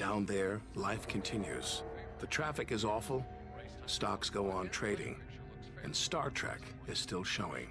Down there, life continues. The traffic is awful, stocks go on trading, and Star Trek is still showing.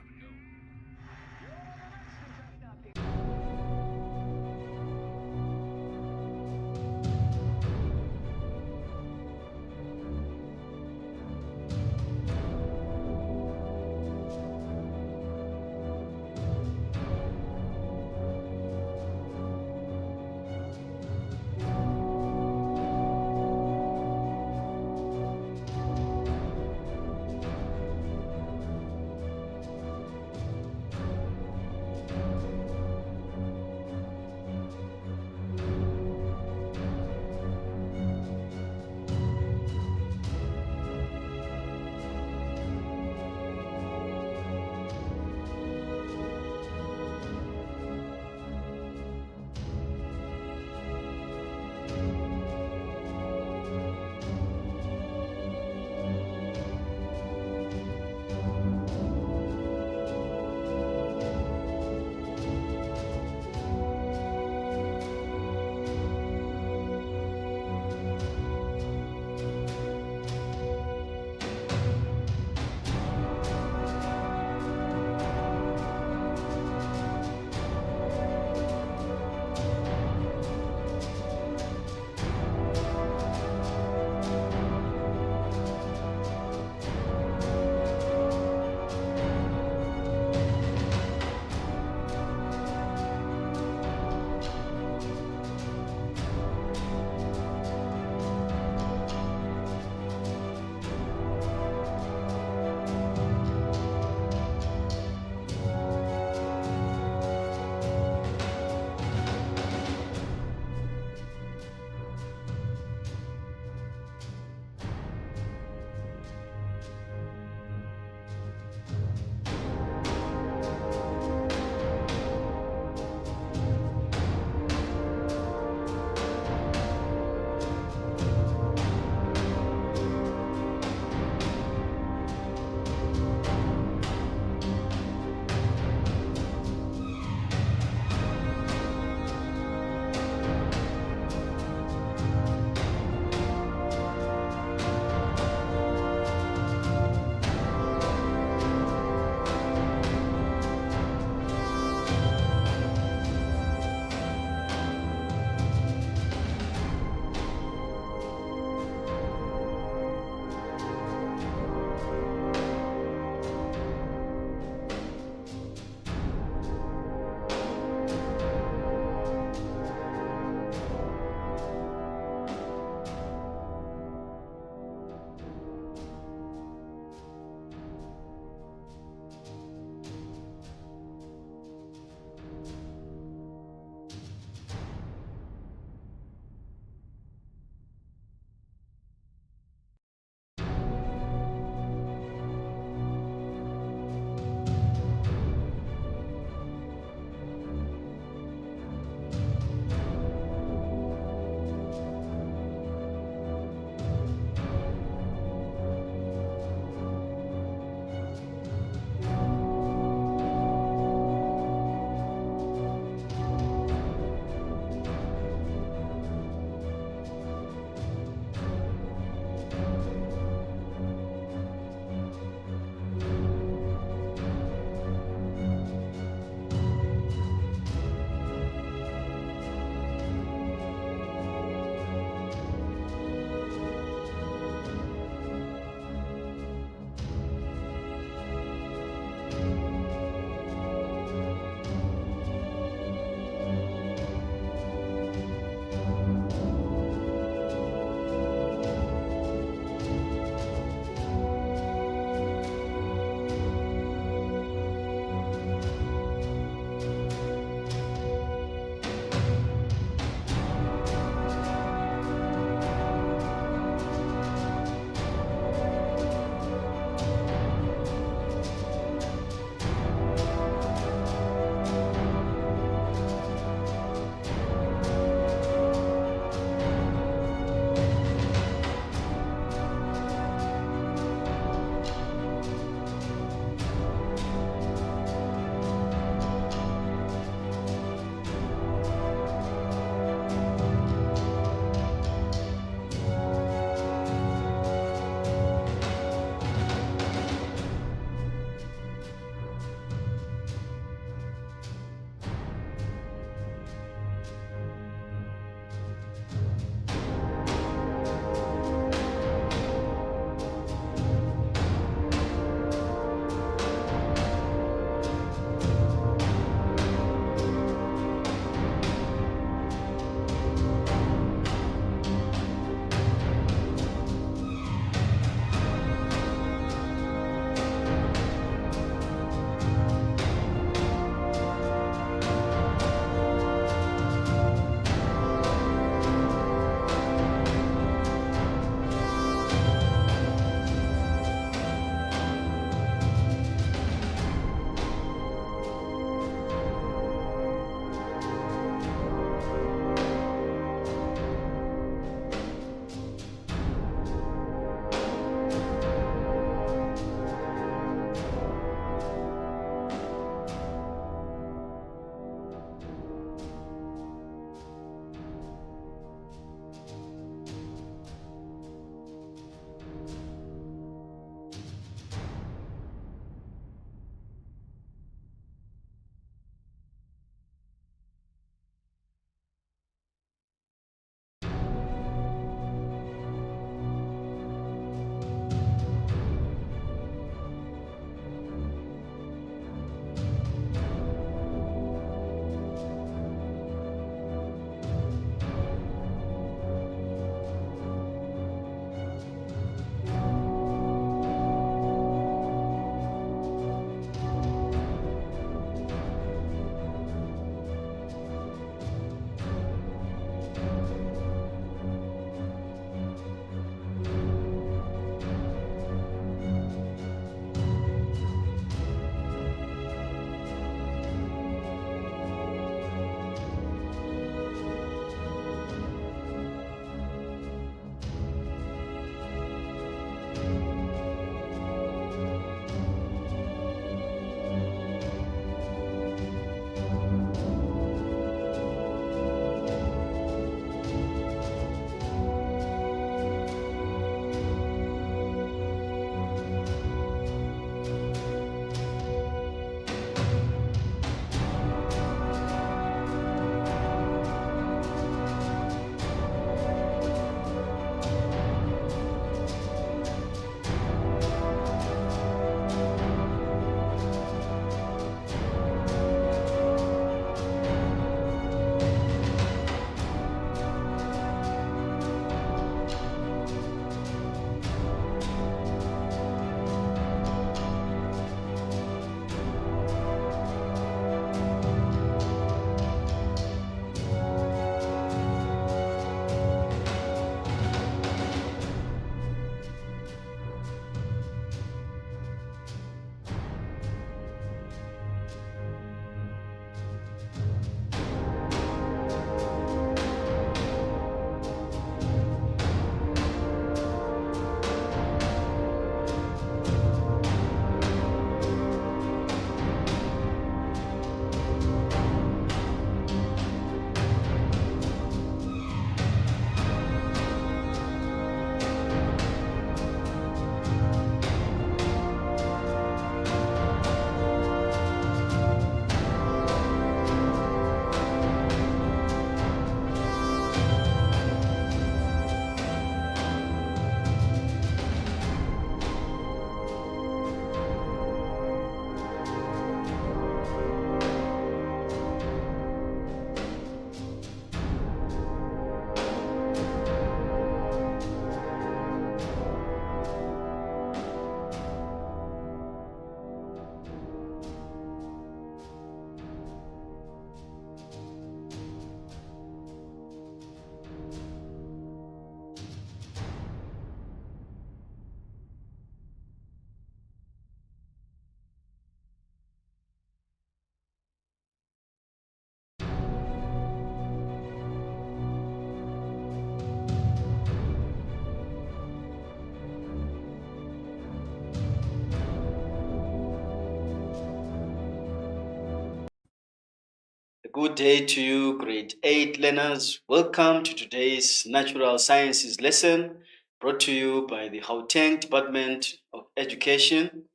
Good day to you, grade 8 learners. Welcome to today's Natural Sciences lesson brought to you by the Gauteng Department of Education.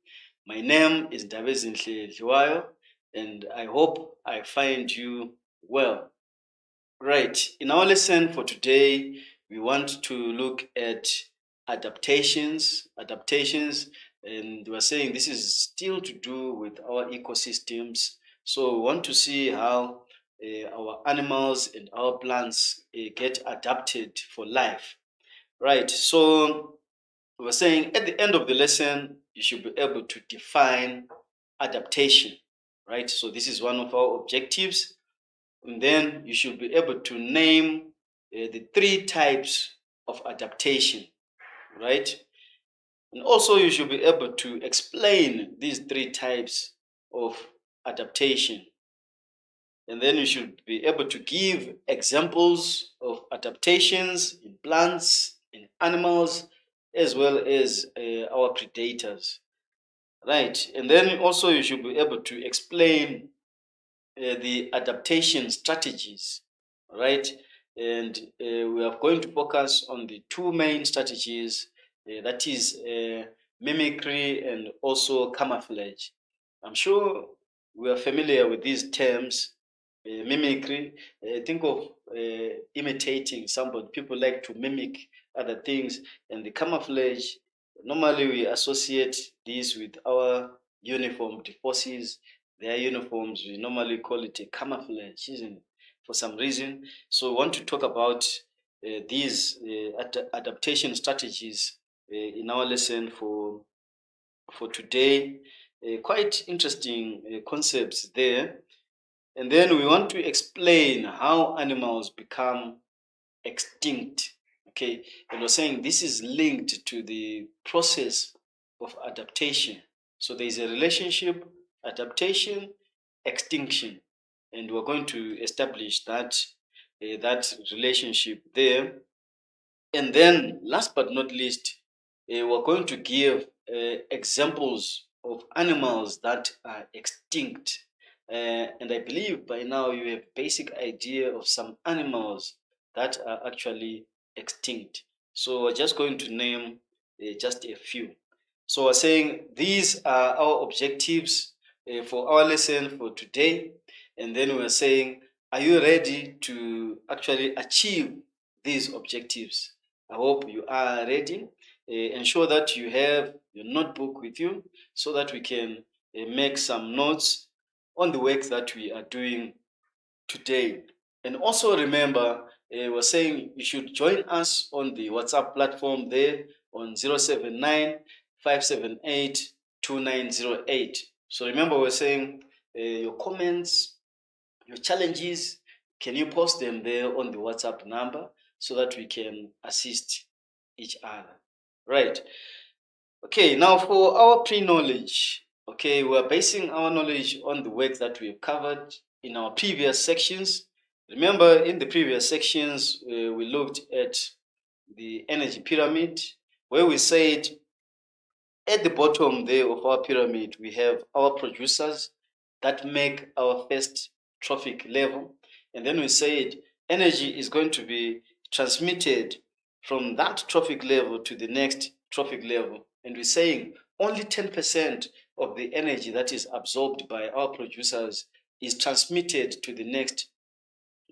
My name is Dabezinhle Dliwayo, and I hope I find you well. Right, in our lesson for today, we want to look at adaptations, and we're saying this is still to do with our ecosystems. So we want to see how our animals and our plants get adapted for life. Right, so we're saying at the end of the lesson, you should be able to define adaptation. Right, so this is one of our objectives. And then you should be able to name the 3 types of adaptation, right? And also you should be able to explain these 3 types of adaptation. And then you should be able to give examples of adaptations in plants, in animals, as well as our predators, right? And then also you should be able to explain the adaptation strategies, right? And we are going to focus on the 2 main strategies, that is mimicry and also camouflage. I'm sure we are familiar with these terms. Mimicry, think of imitating somebody. People like to mimic other things, and the camouflage, normally we associate this with our uniformed forces, their uniforms. We normally call it a camouflage, isn't it? For some reason. So we want to talk about these adaptation strategies in our lesson for today. Quite interesting concepts there. And then we want to explain how animals become extinct. Okay, and we're saying this is linked to the process of adaptation. So there is a relationship, adaptation, extinction, and we're going to establish that that relationship there. And then, last but not least, we're going to give examples of animals that are extinct. And I believe by now you have basic idea of some animals that are actually extinct. So we're just going to name just a few. So we're saying these are our objectives for our lesson for today. And then we're saying, are you ready to actually achieve these objectives? I hope you are ready. Ensure that you have your notebook with you so that we can make some notes on the work that we are doing today. And also remember, we're saying you should join us on the WhatsApp platform there on 079 578 2908. So remember, we're saying your comments, your challenges, can you post them there on the WhatsApp number so that we can assist each other? Right. Okay, now for our pre-knowledge, okay, we're basing our knowledge on the work that we've covered in our previous sections. Remember, in the previous sections, we looked at the energy pyramid, where we said at the bottom there of our pyramid, we have our producers that make our first trophic level. And then we said energy is going to be transmitted from that trophic level to the next trophic level. And we're saying only 10% of the energy that is absorbed by our producers is transmitted to the next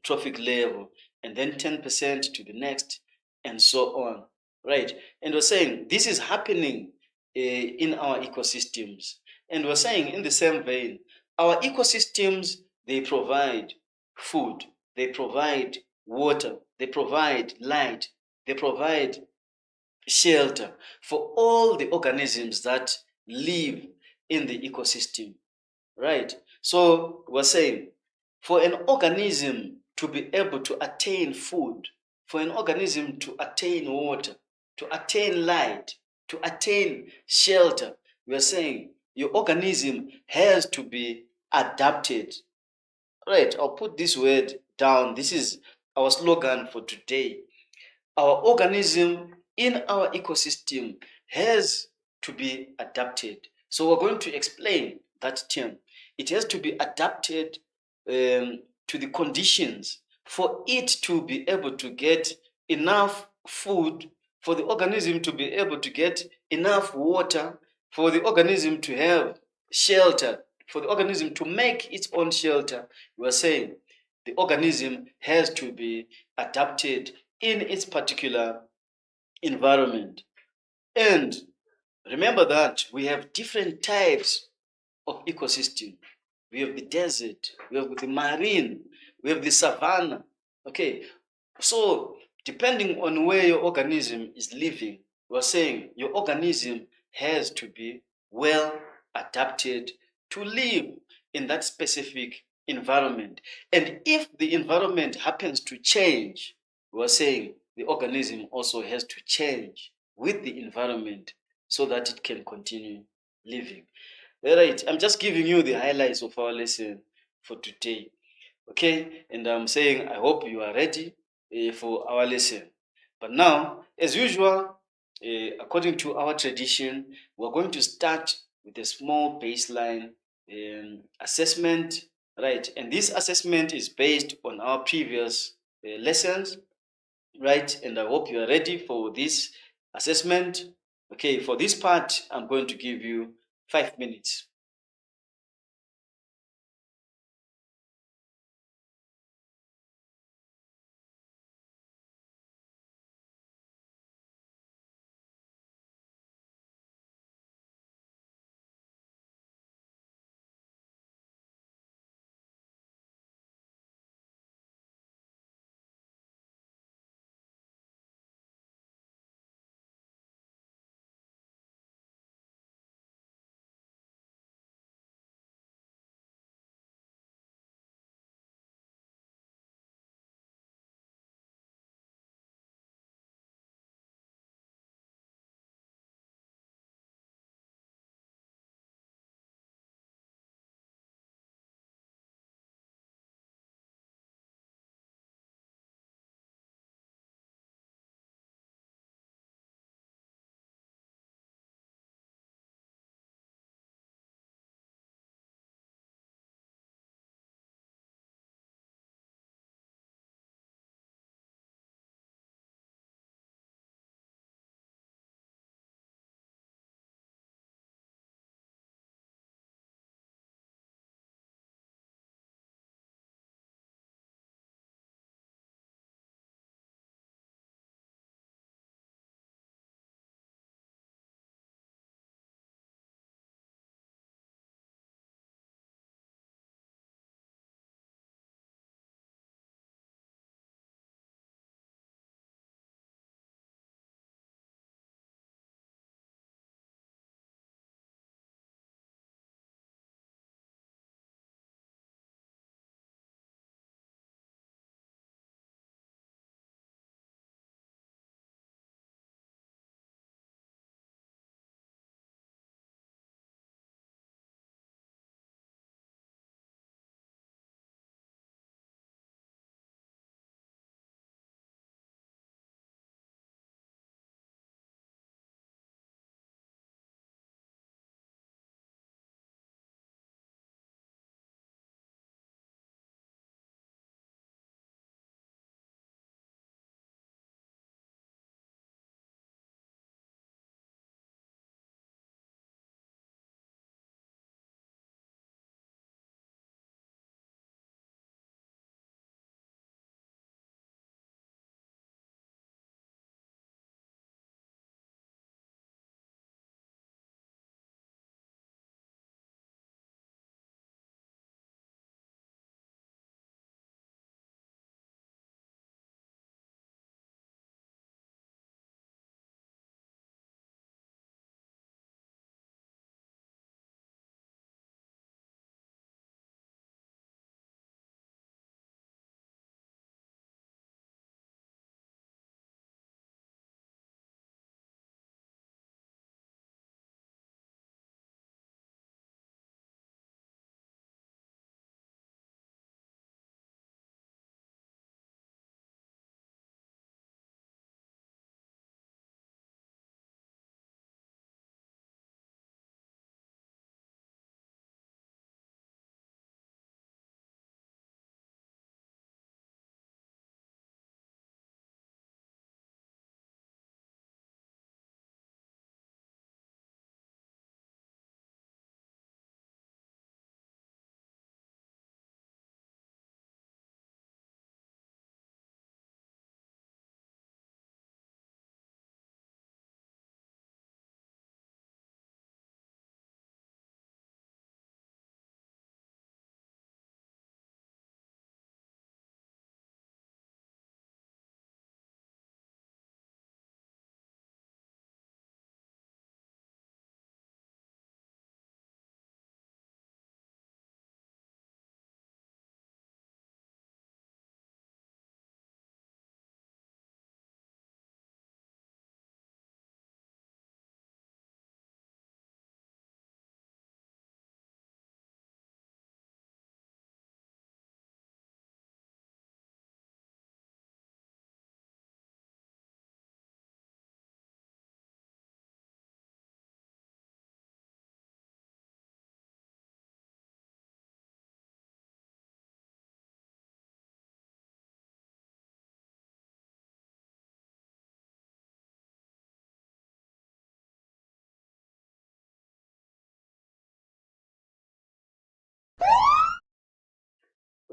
trophic level, and then 10% to the next, and so on, right? And we're saying this is happening in our ecosystems. And we're saying in the same vein, our ecosystems, they provide food, they provide water, they provide light, they provide shelter for all the organisms that live in the ecosystem, right? So we're saying for an organism to be able to attain food, for an organism to attain water, to attain light, to attain shelter, we are saying your organism has to be adapted. Right, I'll put this word down. This is our slogan for today. Our organism in our ecosystem has to be adapted. So we're going to explain that term. It has to be adapted to the conditions for it to be able to get enough food, for the organism to be able to get enough water, for the organism to have shelter, for the organism to make its own shelter. We are saying the organism has to be adapted in its particular environment. And remember that we have different types of ecosystem. We have the desert, we have the marine, we have the savanna. Okay, so depending on where your organism is living, we're saying your organism has to be well adapted to live in that specific environment. And if the environment happens to change, we're saying the organism also has to change with the environment so that it can continue living. All right, I'm just giving you the highlights of our lesson for today. Okay, and I'm saying I hope you are ready for our lesson. But now, as usual, according to our tradition, we're going to start with a small baseline assessment, right? And this assessment is based on our previous lessons, right? And I hope you are ready for this assessment. Okay, for this part, I'm going to give you 5 minutes.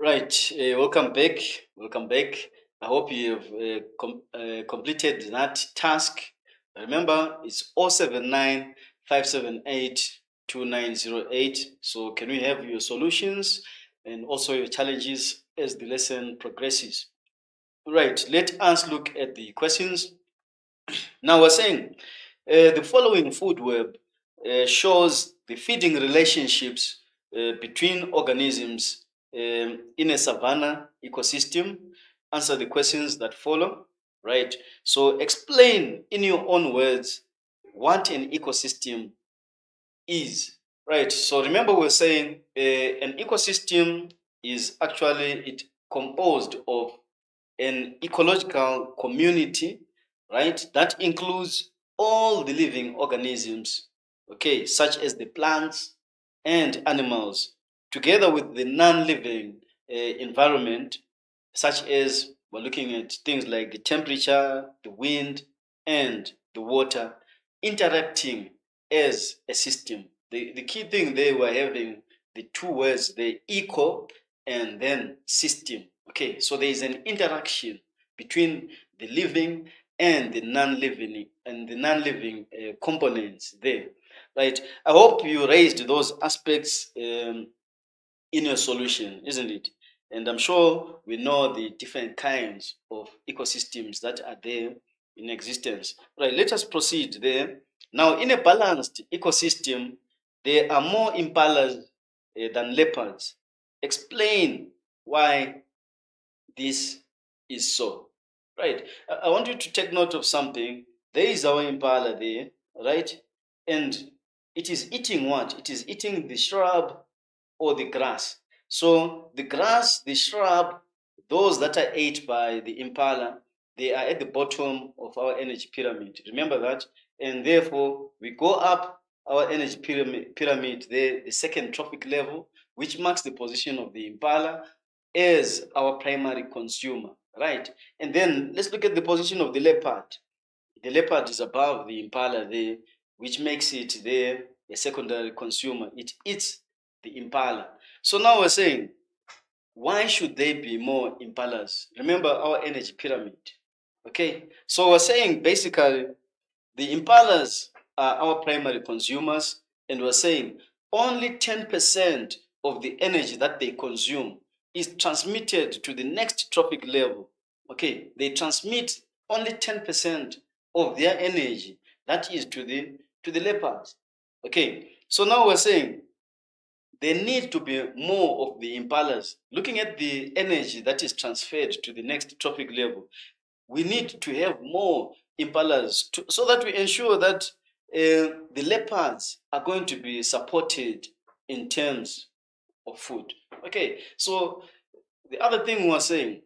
Right, welcome back. Welcome back. I hope you have completed that task. Remember, it's 079 578 2908. So, can we have your solutions and also your challenges as the lesson progresses? Right, let us look at the questions. Now, we're saying the following food web shows the feeding relationships between organisms in a savanna ecosystem. Answer the questions that follow. Right. So explain in your own words what an ecosystem is. Right. So remember, we're saying an ecosystem is actually it composed of an ecological community, right? That includes all the living organisms, okay, such as the plants and animals, together with the non-living environment, such as we're looking at things like the temperature, the wind, and the water interacting as a system. The key thing they were having the two words, the eco and then system. Okay, so there is an interaction between the living and the non-living components there, right? I hope you raised those aspects in your solution, isn't it? And I'm sure we know the different kinds of ecosystems that are there in existence. Right, let us proceed there. Now, in a balanced ecosystem, there are more impalas than leopards. Explain why this is so. Right. I want you to take note of something. There is our impala there, right? And it is eating what? It is eating the shrub or the grass. So the grass, the shrub, those that are ate by the impala, they are at the bottom of our energy pyramid. Remember that? And therefore, we go up our energy pyramid there, the second trophic level, which marks the position of the impala as our primary consumer, right? And then let's look at the position of the leopard. The leopard is above the impala there, which makes it there a secondary consumer. It eats the impala. So now we're saying, why should there be more impalas? Remember our energy pyramid. Okay, so we're saying basically the impalas are our primary consumers, and we're saying only 10% of the energy that they consume is transmitted to the next trophic level. Okay, they transmit only 10% of their energy, that is to the leopards. Okay, so now we're saying there need to be more of the impalas. Looking at the energy that is transferred to the next trophic level, we need to have more impalas so that we ensure that the leopards are going to be supported in terms of food. Okay, so the other thing we were saying,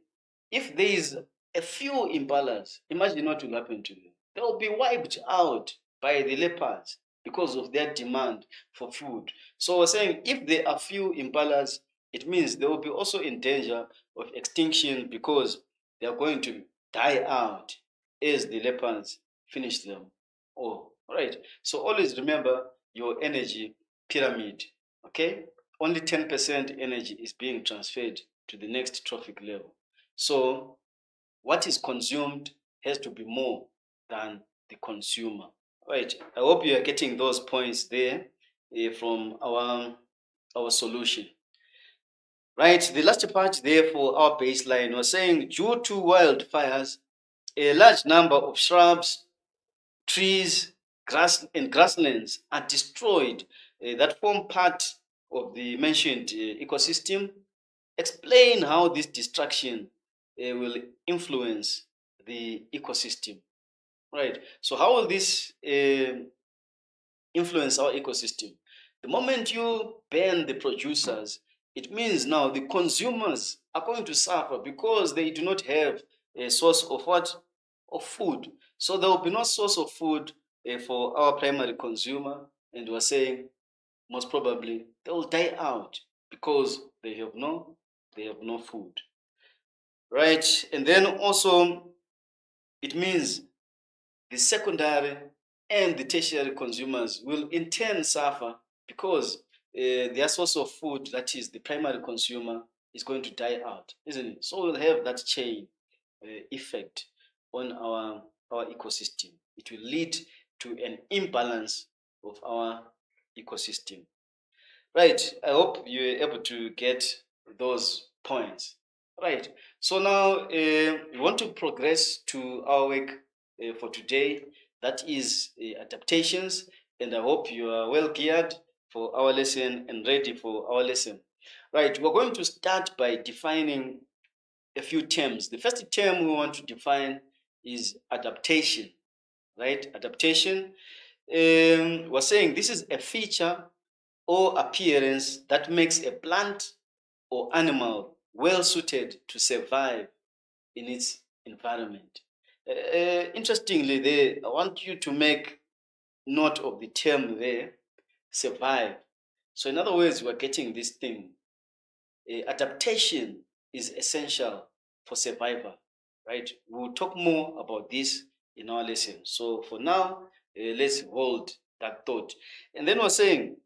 if there is a few impalas, imagine what will happen to them. They will be wiped out by the leopards because of their demand for food. So we're saying if there are few impalas, it means they will be also in danger of extinction because they are going to die out as the leopards finish them. Oh, all right. So always remember your energy pyramid. Okay, only 10% energy is being transferred to the next trophic level. So what is consumed has to be more than the consumer. Right. I hope you are getting those points there from our solution. Right. The last part there for our baseline was saying due to wildfires, a large number of shrubs, trees, grasslands are destroyed that form part of the mentioned ecosystem. Explain how this destruction will influence the ecosystem. Right. So how will this influence our ecosystem? The moment you ban the producers, it means now the consumers are going to suffer because they do not have a source of what? Of food. So there will be no source of food for our primary consumer, and we're saying most probably they will die out because they have no food. Right? And then also it means the secondary and the tertiary consumers will in turn suffer because their source of food, that is the primary consumer, is going to die out, isn't it? So we'll have that chain effect on our ecosystem. It will lead to an imbalance of our ecosystem. Right. I hope you're able to get those points. Right. So now we want to progress to our work for today. That is adaptations, and I hope you are well geared for our lesson and ready for our lesson. Right. We're going to start by defining a few terms. The first term we want to define is adaptation. Right. Adaptation. We're saying this is a feature or appearance that makes a plant or animal well suited to survive in its environment. Interestingly, there, I want you to make note of the term there, survive. So, in other words, we're getting this thing. Adaptation is essential for survival, right? We'll talk more about this in our lesson. So, for now, let's hold that thought. And then we're saying,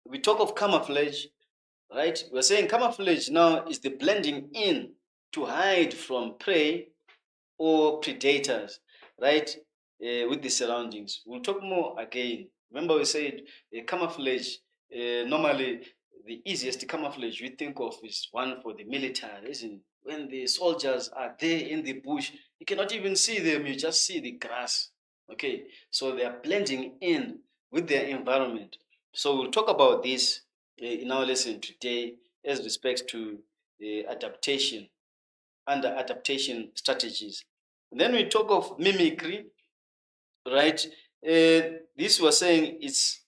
we talk of camouflage, right? We're saying camouflage now is the blending in to hide from prey or predators, right? With the surroundings. We'll talk more again. Remember, we said camouflage, normally the easiest camouflage we think of is one for the military, isn't it? When the soldiers are there in the bush, you cannot even see them, you just see the grass. Okay, so they are blending in with their environment. So we'll talk about this in our lesson today as respects to adaptation under adaptation strategies. And then we talk of mimicry, right? This was saying it's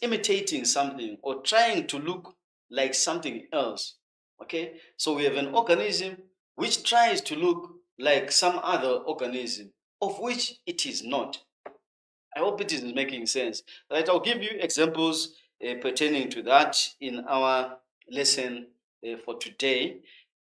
imitating something or trying to look like something else. Okay, so we have an organism which tries to look like some other organism of which it is not. I hope it is making sense. Right, I'll give you examples pertaining to that in our lesson for today.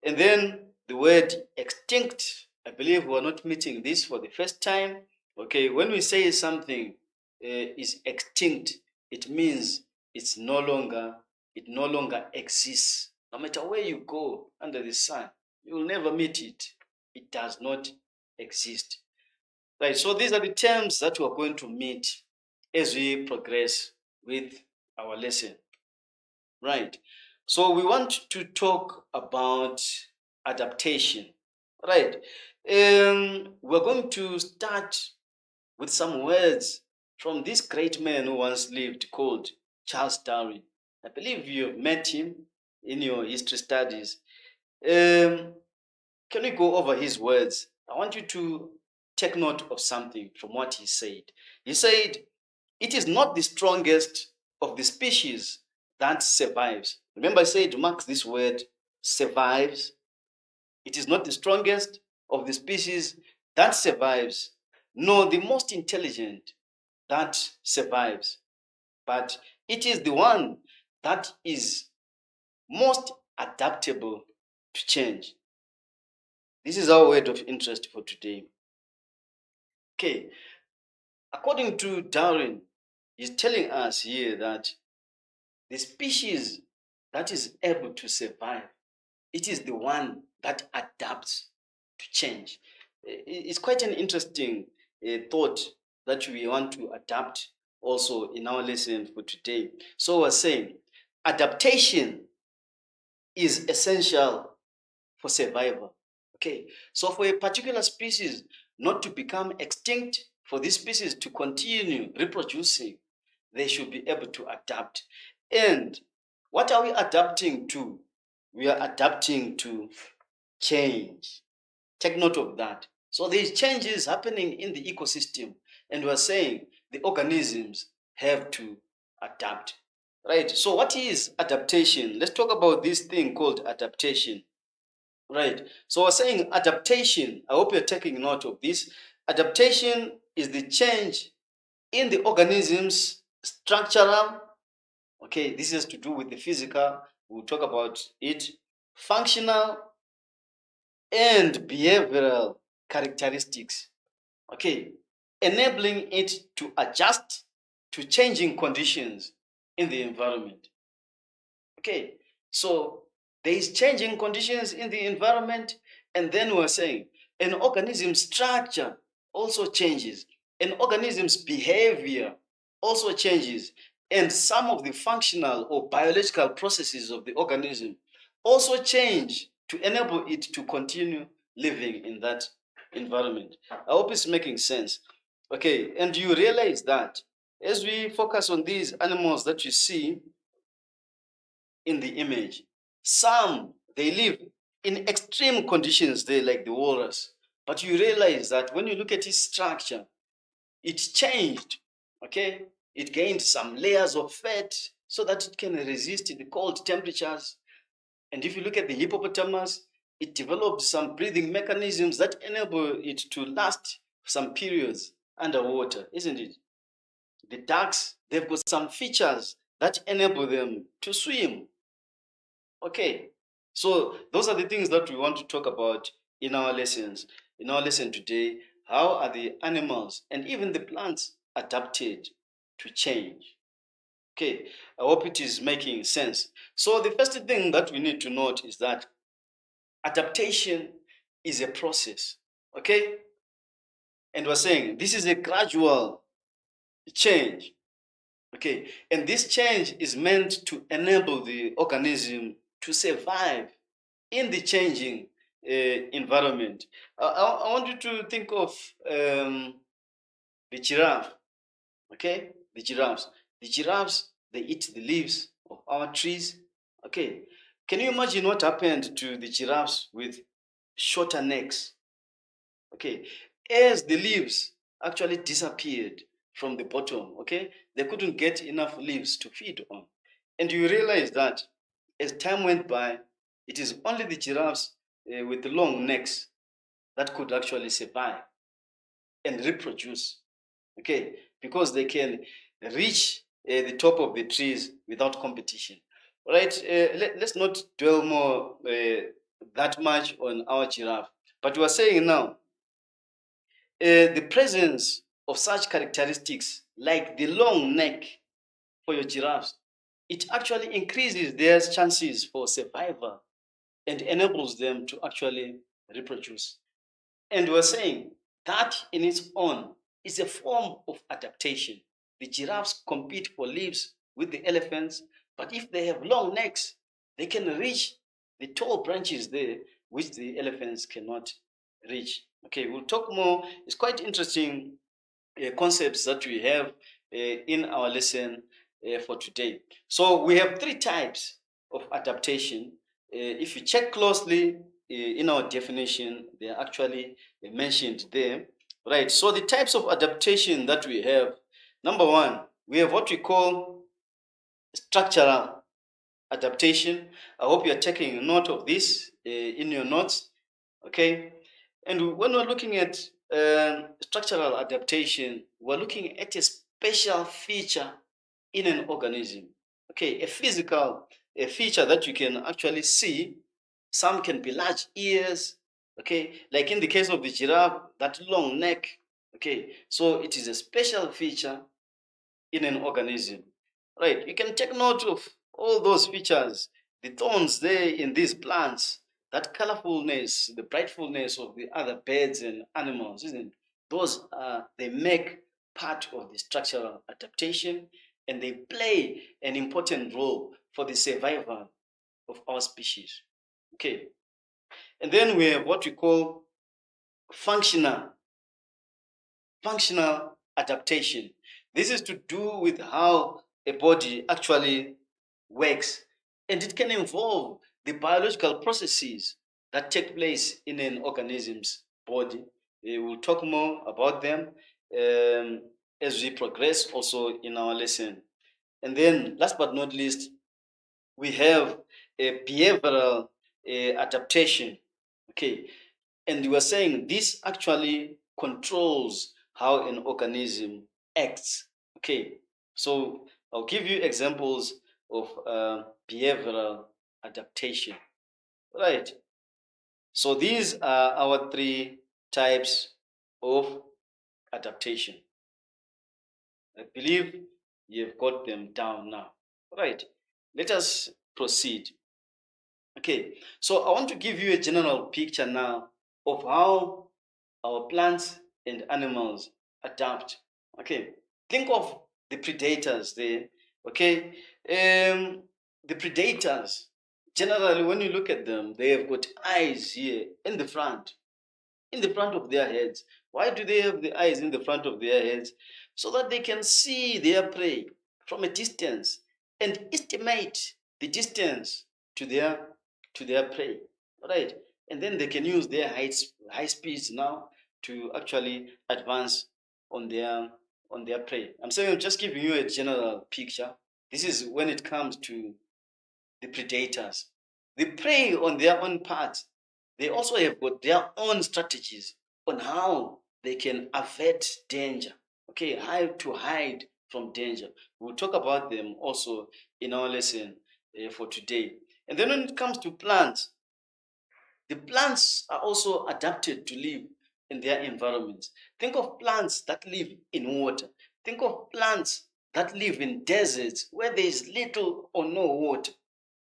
And then the word extinct, I believe we're not meeting this for the first time. Okay, when we say something is extinct, it means it no longer exists. No matter where you go under the sun, you will never meet it. It does not exist. Right, so these are the terms that we are going to meet as we progress with our lesson. Right, so we want to talk about adaptation. Right, we're going to start with some words from this great man who once lived called Charles Darwin. I believe you have met him in your history studies. Can we go over his words? I want you to take note of something from what he said. He said, it is not the strongest of the species that survives. Remember, I said, mark this word, survives. It is not the strongest of the species that survives, nor the most intelligent that survives, but it is the one that is most adaptable to change. This is our word of interest for today. Okay, according to Darwin, he's telling us here that the species that is able to survive, it is the one that adapts to change. It's quite an interesting thought that we want to adapt also in our lesson for today. So we're saying adaptation is essential for survival. Okay, so for a particular species not to become extinct, for this species to continue reproducing, they should be able to adapt. And what are we adapting to? We are adapting to change. Take note of that. So there's changes happening in the ecosystem, and we're saying the organisms have to adapt. Right. So what is adaptation? Let's talk about this thing called adaptation. Right. So we're saying adaptation. I hope you're taking note of this. Adaptation is the change in the organism's structural. Okay, this has to do with the physical. We'll talk about it. Functional and behavioral characteristics. Okay, enabling it to adjust to changing conditions in the environment. Okay, so there is changing conditions in the environment, and then we're saying an organism's structure also changes, an organism's behavior also changes, and some of the functional or biological processes of the organism also change to enable it to continue living in that environment. I hope it's making sense. Okay, and you realize that as we focus on these animals that you see in the image, some they live in extreme conditions, they like the walrus. But you realize that when you look at its structure, it changed. Okay, it gained some layers of fat so that it can resist the cold temperatures. And if you look at the hippopotamus, it developed some breathing mechanisms that enable it to last some periods underwater, isn't it? The ducks, they've got some features that enable them to swim. Okay, so those are the things that we want to talk about in our lessons. In our lesson today, how are the animals and even the plants adapted to change? Okay, I hope it is making sense. So the first thing that we need to note is that adaptation is a process. Okay, and we're saying this is a gradual change. Okay, and this change is meant to enable the organism to survive in the changing environment. I want you to think of the giraffe. Okay, the giraffes. The giraffes, they eat the leaves of our trees. Okay, can you imagine what happened to the giraffes with shorter necks? Okay, as the leaves actually disappeared from the bottom, okay, they couldn't get enough leaves to feed on. And you realize that as time went by, it is only the giraffes with the long necks that could actually survive and reproduce, okay, because they can reach the top of the trees without competition. All right, let's not dwell more that much on our giraffe, but we are saying now the presence of such characteristics like the long neck for your giraffes, it actually increases their chances for survival and enables them to actually reproduce. And we're saying that in its own is a form of adaptation. The giraffes compete for leaves with the elephants, but if they have long necks, they can reach the tall branches there, which the elephants cannot reach. Okay, we'll talk more. It's quite interesting concepts that we have in our lesson for today. So we have three types of adaptation. If you check closely in our definition, they are actually mentioned there. Right, so the types of adaptation that we have, number one, we have what we call structural adaptation. I hope you are taking note of this in your notes. Okay, and when we're looking at structural adaptation, we're looking at a special feature in an organism. Okay, a feature that you can actually see. Some can be large ears. Okay, like in the case of the giraffe, that long neck. Okay, so it is a special feature in an organism. Right, you can take note of all those features, the thorns there in these plants, that colorfulness, the brightfulness of the other birds and animals, isn't it? Those they make part of the structural adaptation, and they play an important role for the survival of our species. Okay, and then we have what we call functional functional adaptation. This is to do with how a body actually works, and it can involve the biological processes that take place in an organism's body. We will talk more about them as we progress also in our lesson. And then, last but not least, we have a behavioral adaptation. Okay, and you were saying this actually controls how an organism acts. Okay, so I'll give you examples of behavioral adaptation. Right. So these are our three types of adaptation. I believe you've got them down now. Right. Let us proceed. Okay, so I want to give you a general picture now of how our plants and animals adapt. Okay, think of the predators there. Okay, the predators generally, when you look at them, they have got eyes here in the front of their heads. Why do they have the eyes in the front of their heads? So that they can see their prey from a distance and estimate the distance to their prey. Right? And then they can use their high speeds now to actually advance on their prey. I'm saying I'm just giving you a general picture. This is when it comes to the predators. They prey on their own part. They also have got their own strategies on how they can avert danger. Okay, how to hide from danger. We'll talk about them also in our lesson for today. And then when it comes to plants, the plants are also adapted to live in their environments. Think of plants that live in water. Think of plants that live in deserts where there is little or no water,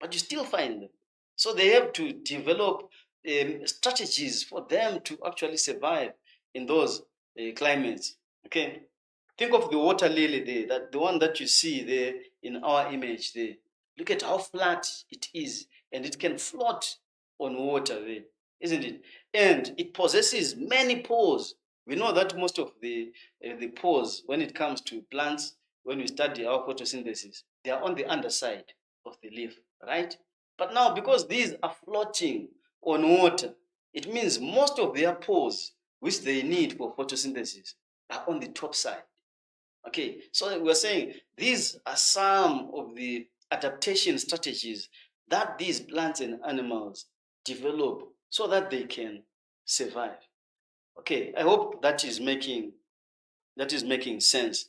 but you still find them. So they have to develop strategies for them to actually survive in those climates. Okay, think of the water lily there, that the one that you see there in our image there. Look at how flat it is, and it can float on water there, isn't it? And it possesses many pores. We know that most of the pores, when it comes to plants, when we study our photosynthesis, they are on the underside of the leaf, right? But now, because these are floating on water, it means most of their pores, which they need for photosynthesis, are on the top side. Okay, so we're saying these are some of the adaptation strategies that these plants and animals develop so that they can survive. Okay, I hope that is making sense.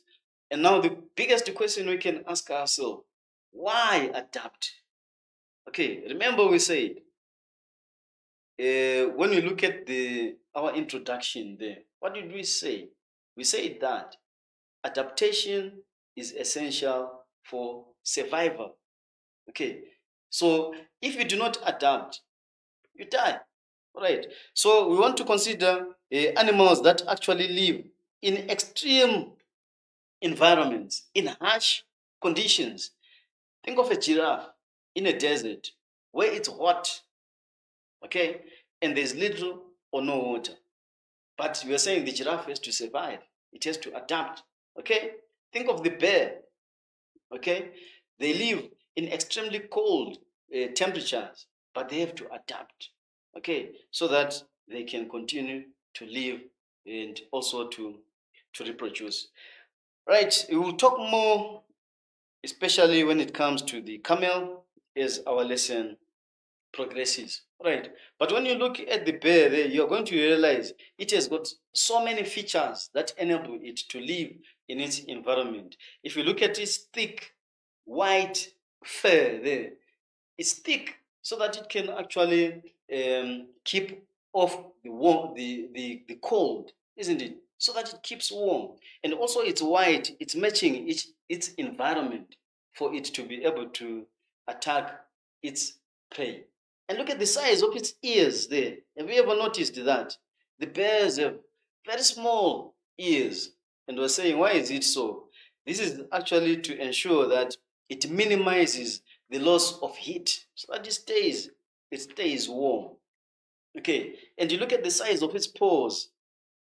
And now the biggest question we can ask ourselves, why adapt? Okay, remember we said when we look at our introduction there, what did we say? We said that adaptation is essential for survival. Okay, so if you do not adapt, you die. All right. So we want to consider animals that actually live in extreme environments, in harsh conditions. Think of a giraffe in a desert where it's hot, okay, and there's little or no water. But we are saying the giraffe has to survive. It has to adapt. Okay. Think of the bear. Okay, they live in extremely cold temperatures, but they have to adapt. Okay, so that they can continue to live and also to reproduce. Right, we will talk more, especially when it comes to the camel, as our lesson progresses. Right, but when you look at the bear there, you're going to realize it has got so many features that enable it to live in its environment. If you look at its thick white fur there, it's thick so that it can actually keep off the warm, the cold, isn't it? So that it keeps warm. And also it's white, it's matching its environment for it to be able to attack its prey. And look at the size of its ears there. Have you ever noticed that? The bears have very small ears. And we're saying, why is it so? This is actually to ensure that it minimizes the loss of heat so that it stays warm. Okay, and you look at the size of its paws,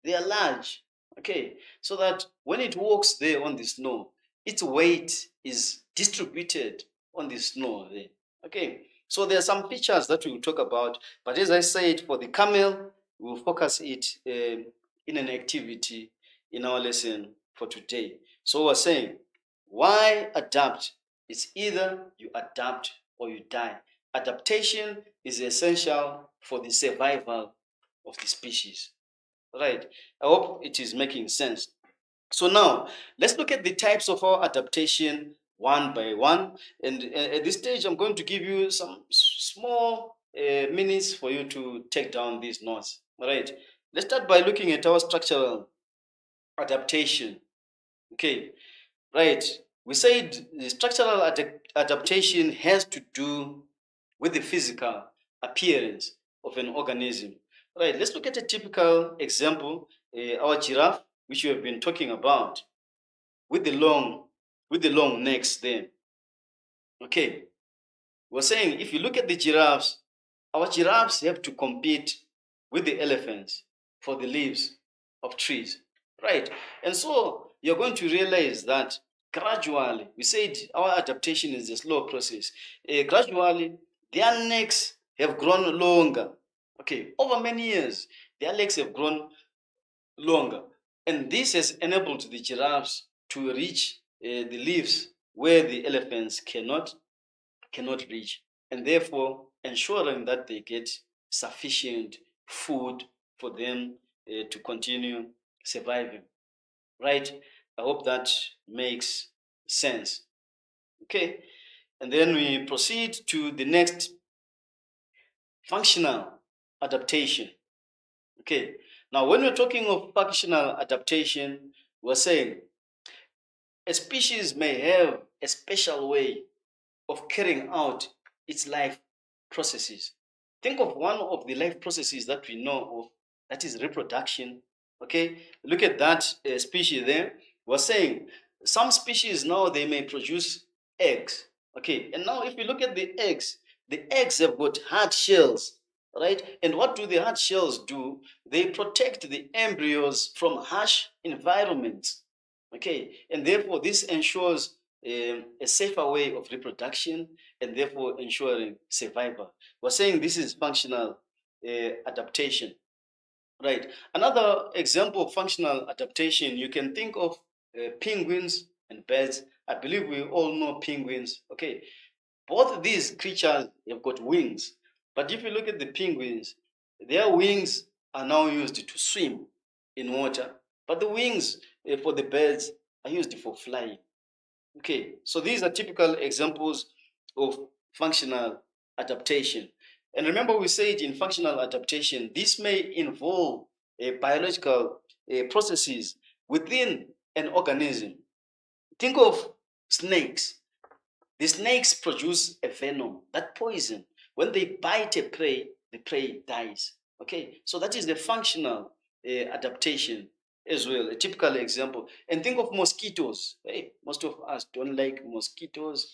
they are large. Okay, so that when it walks there on the snow, its weight is distributed on the snow there. Okay, so there are some features that we will talk about, but as I said, for the camel, we will focus it in an activity in our lesson for today. So we're saying, why adapt? It's either you adapt or you die. Adaptation is essential for the survival of the species. Right. I hope it is making sense. So now let's look at the types of our adaptation one by one. And at this stage, I'm going to give you some small minutes for you to take down these notes. All right. Let's start by looking at our structural adaptation. Okay. Right. We said the structural adaptation has to do with the physical. appearance of an organism. Right, let's look at a typical example, our giraffe, which we have been talking about, with the long necks there. Okay, we're saying if you look at the giraffes, our giraffes have to compete with the elephants for the leaves of trees, right? And so you're going to realize that gradually, we said our adaptation is a slow process. Gradually, their necks have grown longer. Okay, over many years, their legs have grown longer. And this has enabled the giraffes to reach the leaves where the elephants cannot reach, and therefore ensuring that they get sufficient food for them to continue surviving. Right? I hope that makes sense. Okay, and then we proceed to the next, functional adaptation. Okay, now when we're talking of functional adaptation, we're saying a species may have a special way of carrying out its life processes. Think of one of the life processes that we know of, that is reproduction. Okay, look at that species there. We're saying some species now they may produce eggs. Okay, and now if we look at the eggs have got hard shells, right? And what do the hard shells do? They protect the embryos from harsh environments. Okay, and therefore this ensures a safer way of reproduction and therefore ensuring survival. We're saying this is functional adaptation, right? Another example of functional adaptation, you can think of penguins and birds. I believe we all know penguins. Okay, both these creatures have got wings, but if you look at the penguins, their wings are now used to swim in water, but the wings for the birds are used for flying. Okay, so these are typical examples of functional adaptation. And remember, we said in functional adaptation, this may involve biological processes within an organism. Think of snakes. The snakes produce a venom, that poison. When they bite a prey, the prey dies. Okay, so that is the functional adaptation as well, a typical example. And think of mosquitoes. Hey, most of us don't like mosquitoes.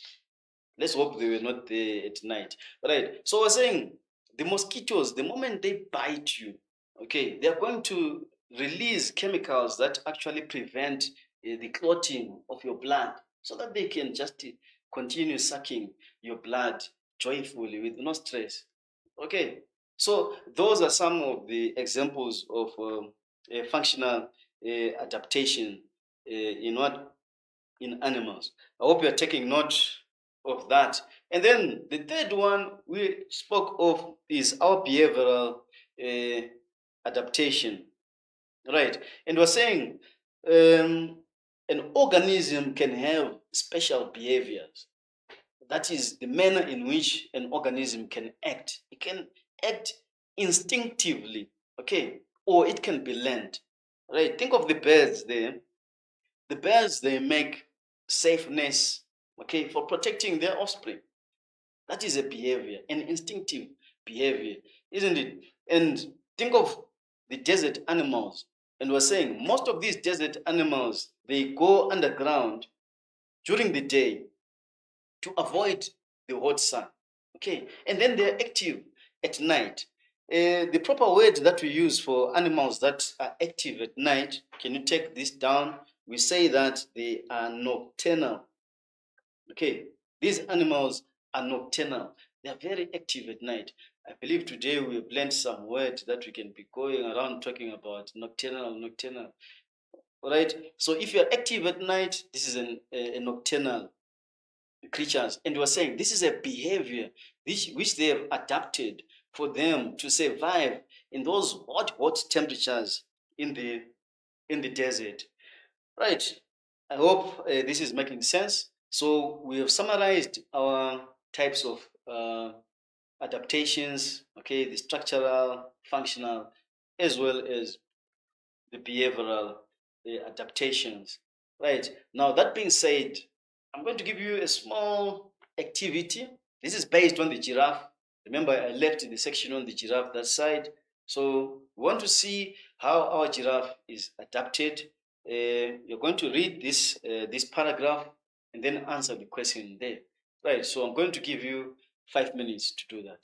Let's hope they were not there at night. Right. So we're saying the mosquitoes, the moment they bite you, okay, they are going to release chemicals that actually prevent the clotting of your blood so that they can just continue sucking your blood joyfully with no stress. Okay. So those are some of the examples of functional adaptation in what in animals. I hope you're taking note of that. And then the third one we spoke of is our behavioral uh, adaptation, right? And we're saying an organism can have special behaviors. That is the manner in which an organism can act. It can act instinctively, okay, or it can be learned, right? Think of the birds there. The birds, they make safe nests, okay, for protecting their offspring. That is a behavior, an instinctive behavior, isn't it? And think of the desert animals. And we're saying most of these desert animals, they go underground during the day to avoid the hot sun. Okay, and then they're active at night. The proper word that we use for animals that are active at night, can you take this down? We say that they are nocturnal. Okay, these animals are nocturnal. They are very active at night. I believe today we've learned some words that we can be going around talking about nocturnal. All right. So if you're active at night, this is a nocturnal creatures, and we're saying this is a behavior which they have adapted for them to survive in those hot temperatures in the desert, right? I hope this is making sense. So we have summarized our types of adaptations, okay, the structural, functional, as well as the behavioral adaptations. Right. Now, that being said, I'm going to give you a small activity. This is based on the giraffe. Remember, I left the section on the giraffe that side. So we want to see how our giraffe is adapted. You're going to read this paragraph and then answer the question there. Right, so I'm going to give you 5 minutes to do that.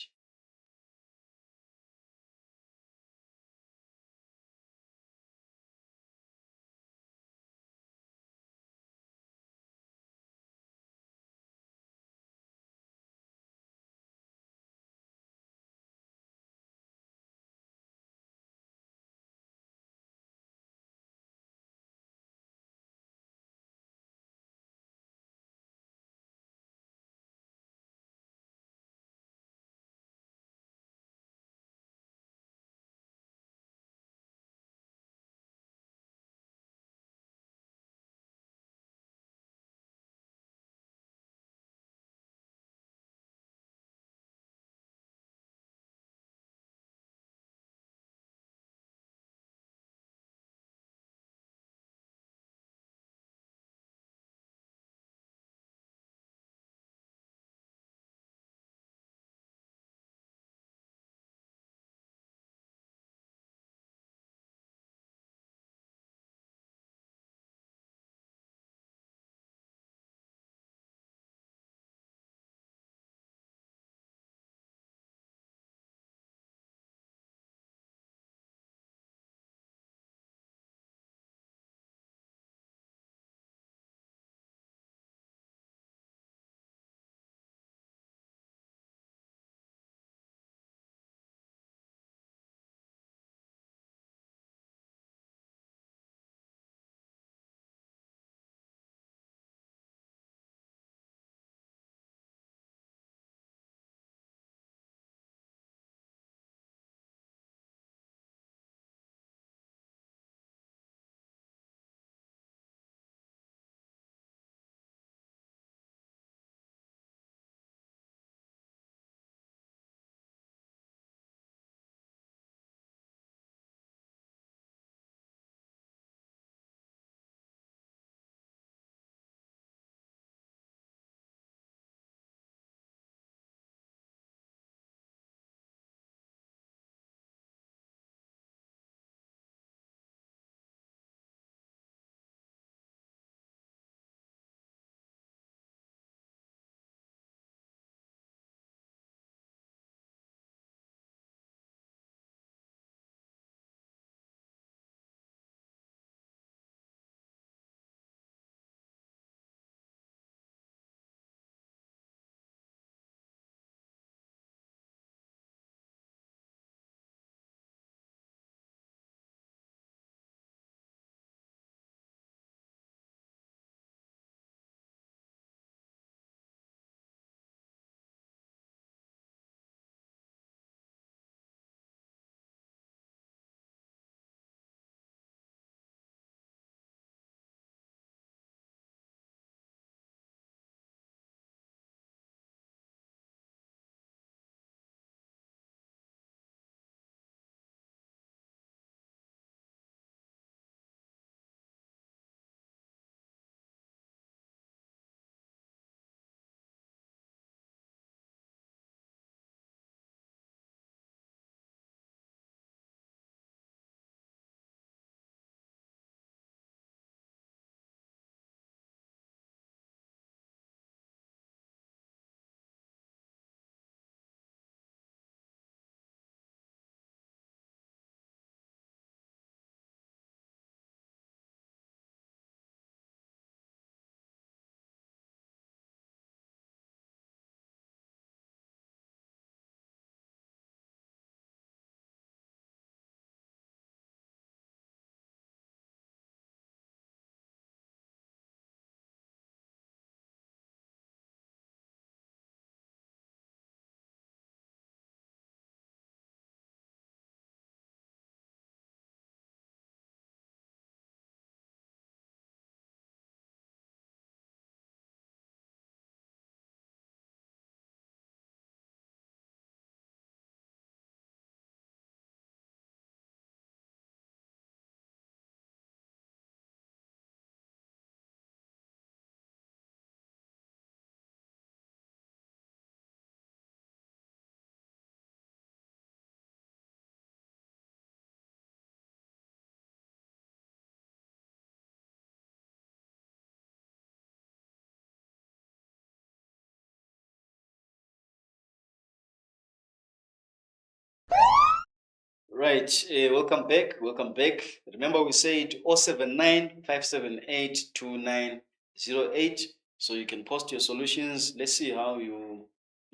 Right, welcome back. Welcome back. Remember, we said 079 578 2908. So you can post your solutions. Let's see how you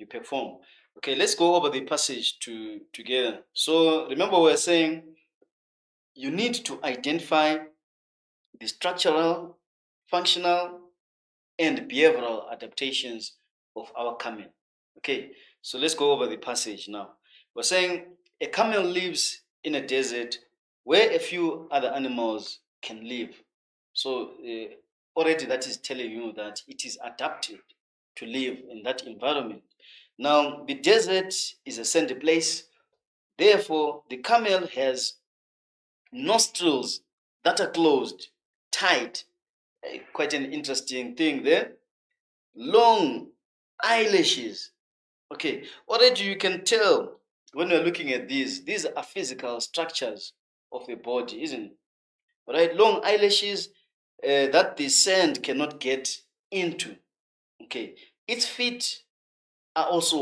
perform. Okay, let's go over the passage together. So remember, we're saying you need to identify the structural, functional, and behavioral adaptations of our camel. Okay, so let's go over the passage now. We're saying a camel lives in a desert where a few other animals can live. So already that is telling you that it is adapted to live in that environment. Now, the desert is a sandy place. Therefore, the camel has nostrils that are closed, tight. Quite an interesting thing there. Long eyelashes. Okay, already you can tell when we're looking at these are physical structures of the body, isn't it? All right, long eyelashes that the sand cannot get into. Okay, its feet are also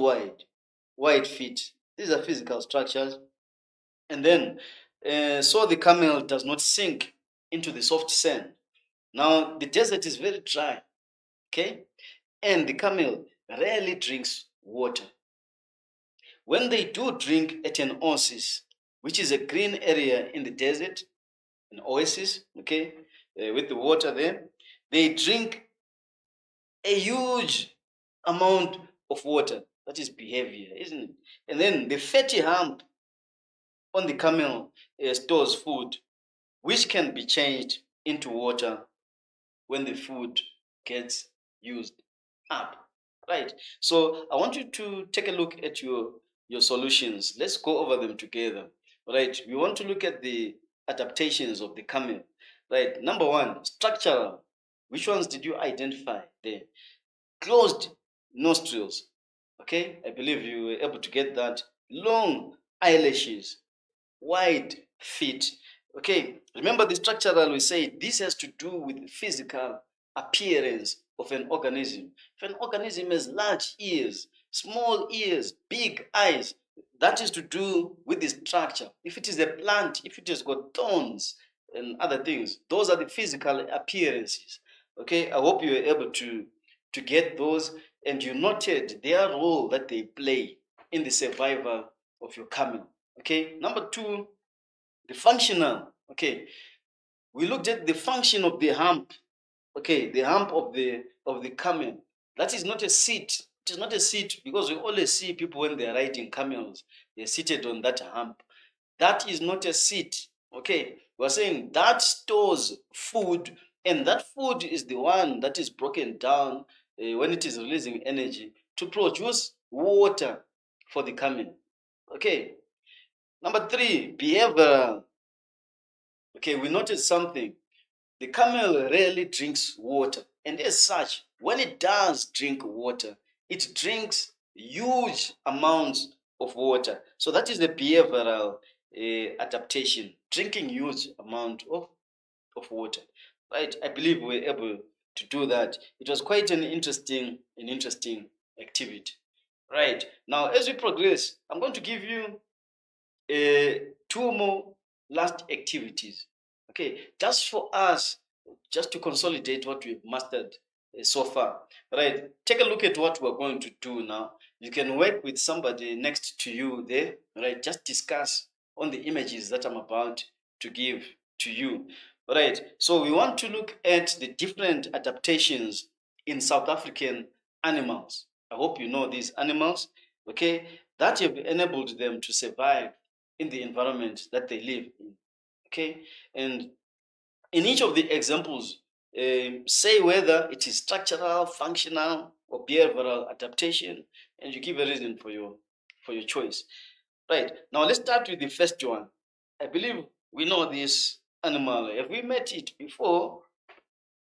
wide feet. These are physical structures. And then, so the camel does not sink into the soft sand. Now, the desert is very dry, okay? And the camel rarely drinks water. When they do drink at an oasis, which is a green area in the desert, an oasis, okay, with the water there, they drink a huge amount of water. That is behavior, isn't it? And then the fatty hump on the camel stores food, which can be changed into water when the food gets used up. Right. So I want you to take a look at your solutions. Let's go over them together. Right. We want to look at the adaptations of the camel. Right. Number one, structural. Which ones did you identify there? Closed nostrils. Okay. I believe you were able to get that. Long eyelashes, wide feet. Okay, remember the structural, we say this has to do with the physical appearance of an organism. If an organism has large ears, small ears, big eyes, that is to do with the structure. If it is a plant, if it has got thorns and other things, those are the physical appearances. Okay, I hope you were able to get those and you noted their role that they play in the survival of your camel. Okay, number two, the functional. Okay, we looked at the function of the hump. Okay, the hump of the camel. That is not a seat. It is not a seat because we always see people when they are riding camels, they're seated on that hump. That is not a seat. Okay, we're saying that stores food, and that food is the one that is broken down when it is releasing energy to produce water for the camel. Okay, number three, behavioral. Okay, we noticed something. The camel rarely drinks water, and as such, when it does drink water, it drinks huge amounts of water. So that is the behavioral adaptation, drinking huge amount of water. Right? I believe we were able to do that. It was quite an interesting activity. Right. Now, as we progress, I'm going to give you two more last activities. Okay, just for us, just to consolidate what we've mastered so far. Right, take a look at what we're going to do now. You can work with somebody next to you there. Right, just discuss on the images that I'm about to give to you. Right, so we want to look at the different adaptations in South African animals. I hope you know these animals, okay, that have enabled them to survive in the environment that they live in. Okay, and in each of the examples, say whether it is structural, functional, or behavioral adaptation, and you give a reason for your choice. Right, now let's start with the first one. I believe we know this animal. Have we met it before?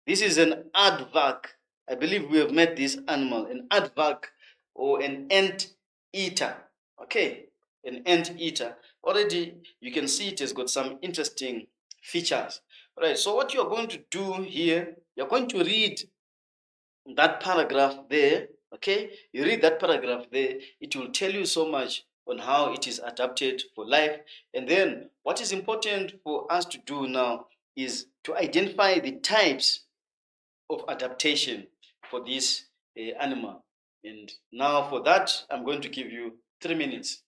This is an aardvark. I believe we have met this animal, an aardvark or an ant eater. Okay, an ant eater. Already you can see it has got some interesting features. All right, so what you're going to do here, you're going to read that paragraph there. Okay, you read that paragraph there, it will tell you so much on how it is adapted for life. And then what is important for us to do now is to identify the types of adaptation for this animal. And now for that, I'm going to give you 3 minutes.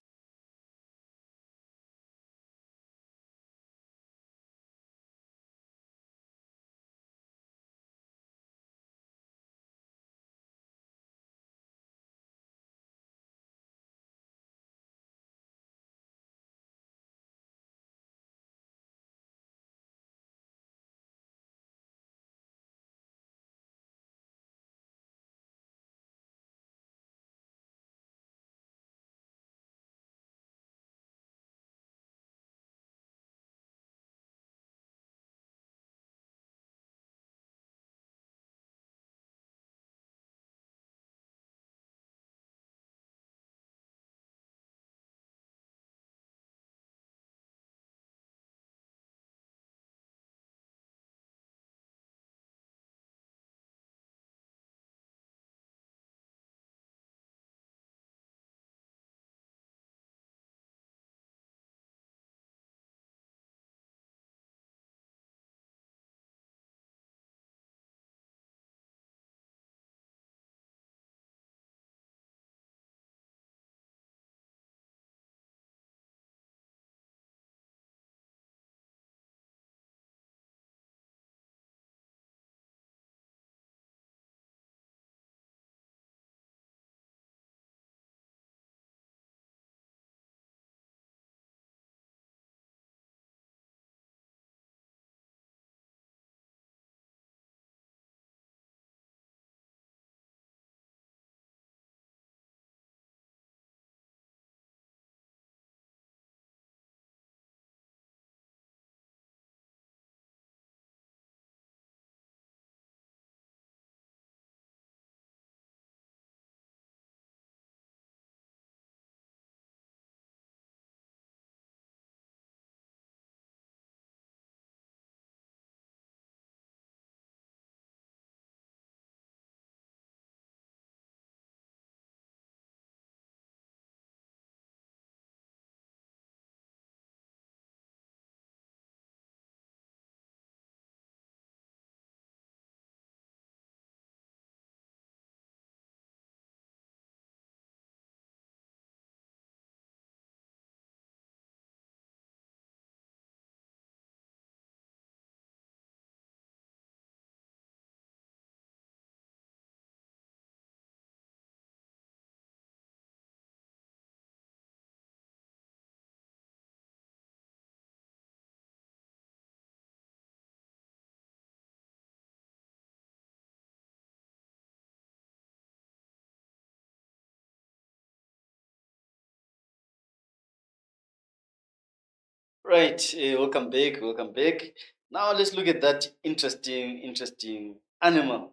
Right, welcome back, welcome back. Now let's look at that interesting animal.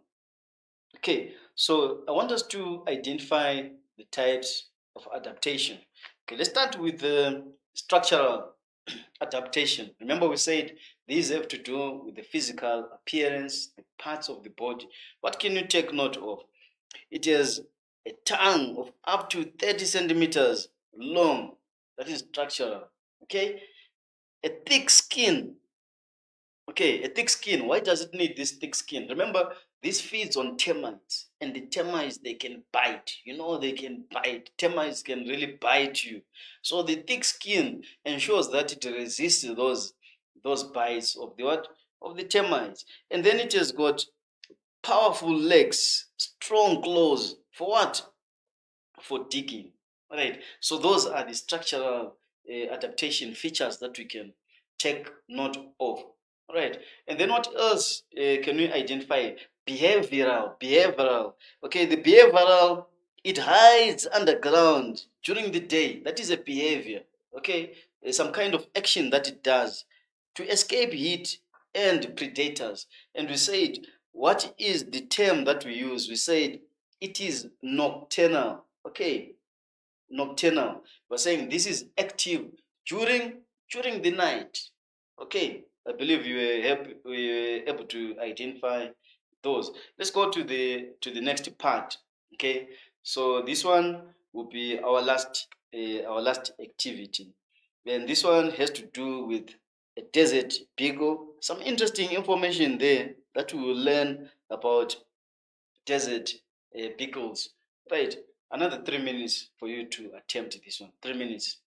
Okay, so I want us to identify the types of adaptation. Okay, let's start with the structural adaptation. Remember, we said these have to do with the physical appearance, the parts of the body. What can you take note of? It has a tongue of up to 30 centimeters long. That is structural. Okay, a thick skin. Okay, a thick skin. Why does it need this thick skin? Remember, this feeds on termites, and the termites they can bite. You know, they can bite. Termites can really bite you. So the thick skin ensures that it resists those bites of the what of the termites. And then it has got powerful legs, strong claws for what? For digging. All right. So those are the structural adaptation features that we can take note of. All right. And then what else can we identify? Behavioral. Okay, the behavioral, it hides underground during the day. That is a behavior. Okay, some kind of action that it does to escape heat and predators. And we said, what is the term that we use? We said it is nocturnal. Okay, nocturnal. We're saying this is active during the night. Okay, I believe we were able to identify those. Let's go to the next part. Okay, so this one will be our last our last activity. And this one has to do with a desert beagle. Some interesting information there that we will learn about desert beagles. Right, another 3 minutes for you to attempt this one. 3 minutes.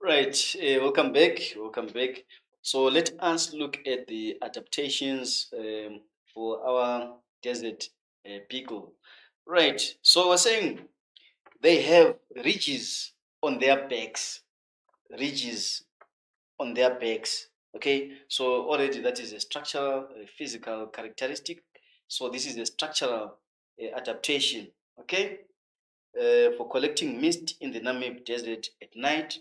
Right, welcome back. Welcome back. So let us look at the adaptations for our desert beagle. Right, so we're saying they have ridges on their backs, ridges on their backs. Okay, so already that is a structural, physical characteristic. So this is a structural adaptation. Okay, for collecting mist in the Namib Desert at night.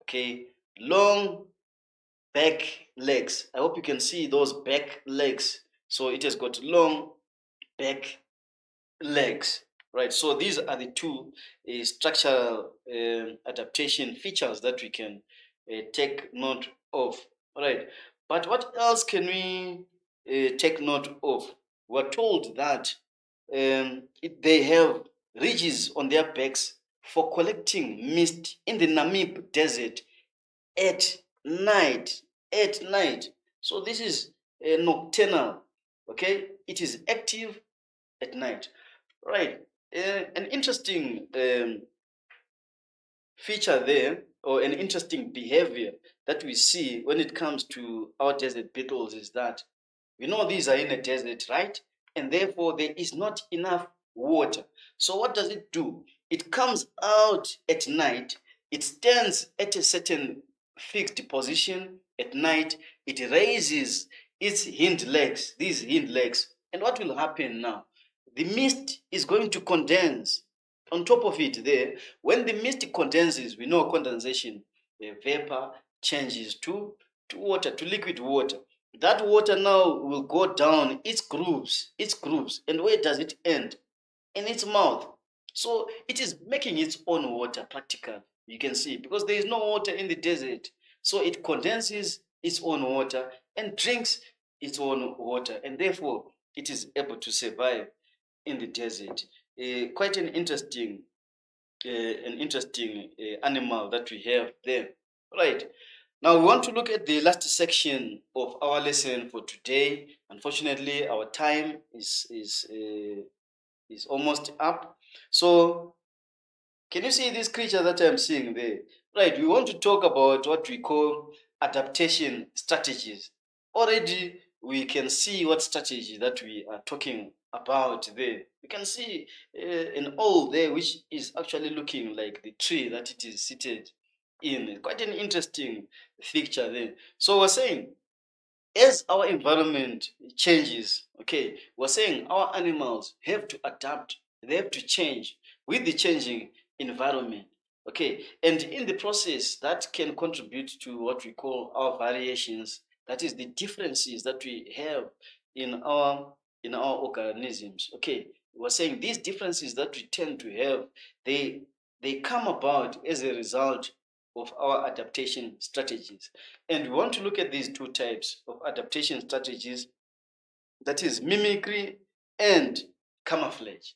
Okay, long back legs. I hope you can see those back legs. So it has got long back legs, right? So these are the two structural adaptation features that we can take note of, right? But what else can we take note of? We're told that they have ridges on their backs for collecting mist in the Namib Desert at night. At night. So this is nocturnal. Okay, it is active at night. Right. An interesting feature there, or an interesting behavior that we see when it comes to our desert beetles is that we know these are in a desert, right? And therefore there is not enough water. So what does it do? It comes out at night, it stands at a certain fixed position at night, it raises its hind legs, these hind legs. And what will happen now? The mist is going to condense, On top of it there, when the mist condenses, we know condensation, vapor changes to water, to liquid water. That water now will go down its grooves. And where does it end? In its mouth. So it is making its own water practical. You can see, because there is no water in the desert. So it condenses its own water and drinks its own water. And therefore, it is able to survive in the desert. Quite an interesting animal that we have there. Right. Now we want to look at the last section of our lesson for today. Unfortunately, our time is almost up. So can you see this creature that I'm seeing there? Right, we want to talk about what we call adaptation strategies. Already we can see what strategy that we are talking about there. You can see an owl there, which is actually looking like the tree that it is seated in. Quite an interesting picture there. So we're saying, as our environment changes, okay, we're saying our animals have to adapt, they have to change with the changing environment, okay, and in the process that can contribute to what we call our variations, that is the differences that we have in our organisms. Okay, we're saying these differences that we tend to have, they come about as a result of our adaptation strategies. And we want to look at these two types of adaptation strategies, that is mimicry and camouflage.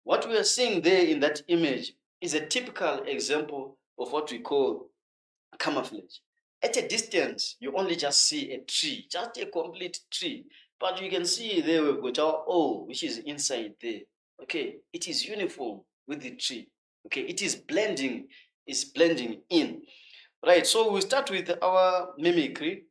What we are seeing there in that image is a typical example of what we call camouflage. At a distance, you only just see a tree, just a complete tree. But you can see there we've got our O, which is inside there. Okay, it is uniform with the tree. Okay, it is blending in. Right, so we start with our mimicry.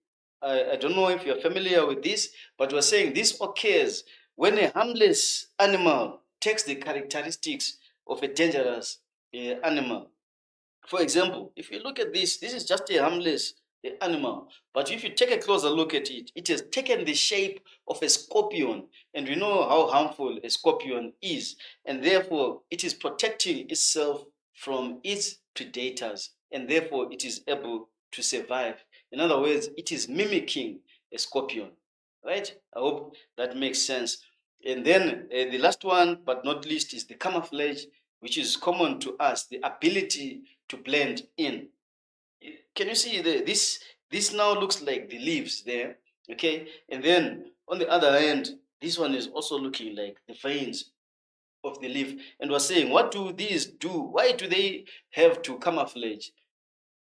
I don't know if you're familiar with this, but we're saying this occurs when a harmless animal takes the characteristics of a dangerous animal. For example, if you look at this is just a harmless animal. But if you take a closer look at it, it has taken the shape of a scorpion. And we know how harmful a scorpion is. And therefore, it is protecting itself from its predators. And therefore, it is able to survive. In other words, it is mimicking a scorpion. Right? I hope that makes sense. And then the last one, but not least, is the camouflage, which is common to us, the ability to blend in. Can you see this now looks like the leaves there, okay? And then on the other hand, this one is also looking like the veins of the leaf. And we're saying, what do these do? Why do they have to camouflage?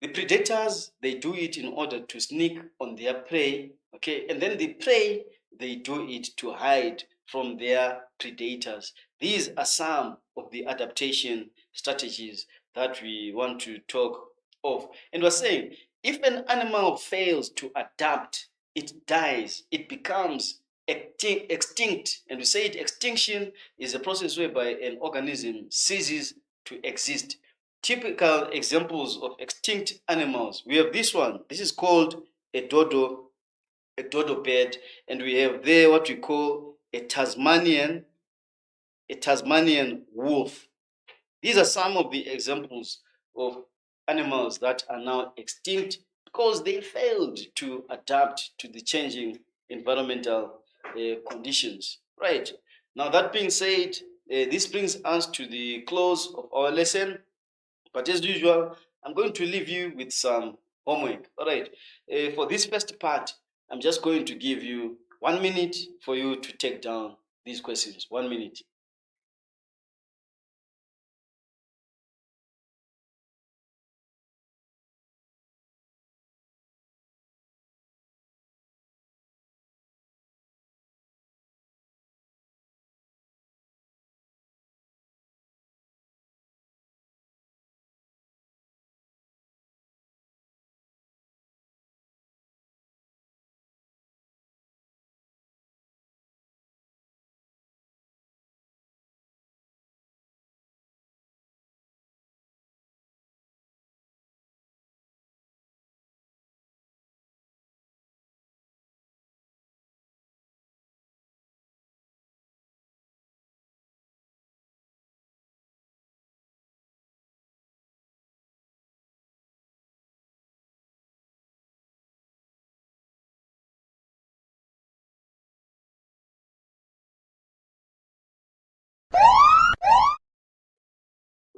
The predators, they do it in order to sneak on their prey, okay? And then the prey, they do it to hide from their predators. These are some of the adaptation strategies that we want to talk of. And we're saying, if an animal fails to adapt, it dies, it becomes extinct. And we say extinction is a process whereby an organism ceases to exist. Typical examples of extinct animals. We have this one. This is called a dodo bird, and we have there what we call a Tasmanian wolf. These are some of the examples of animals that are now extinct because they failed to adapt to the changing environmental conditions. Right. Now, that being said, this brings us to the close of our lesson. But as usual, I'm going to leave you with some homework. All right. For this first part, I'm just going to give you 1 minute for you to take down these questions. 1 minute.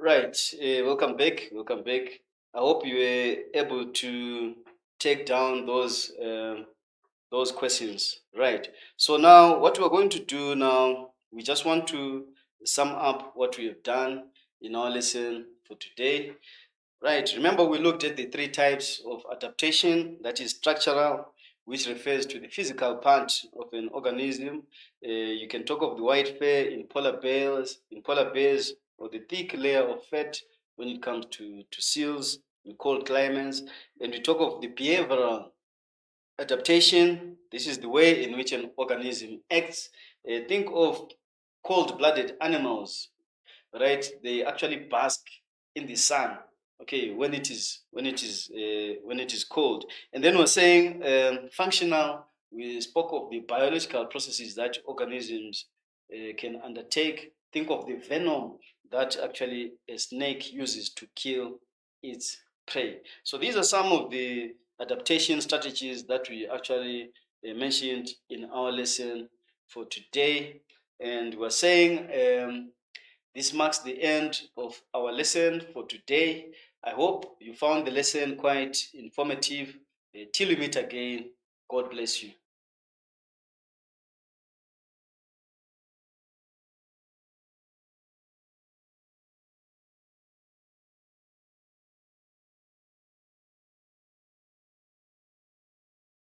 Right. Welcome back. Welcome back. I hope you were able to take down those questions. Right. So now, what we're going to do now, we just want to sum up what we have done in our lesson for today. Right. Remember, we looked at the three types of adaptation. That is structural, which refers to the physical part of an organism. You can talk of the white fur in polar bears, or the thick layer of fat when it comes to seals in cold climates. And we talk of the behavioral adaptation. This is the way in which an organism acts. Think of cold-blooded animals, right? They actually bask in the sun, okay, when it is cold. And then we're saying functional. We spoke of the biological processes that organisms can undertake. Think of the venom that actually a snake uses to kill its prey. So these are some of the adaptation strategies that we actually mentioned in our lesson for today. And we're saying this marks the end of our lesson for today. I hope you found the lesson quite informative. Till we meet again, God bless you.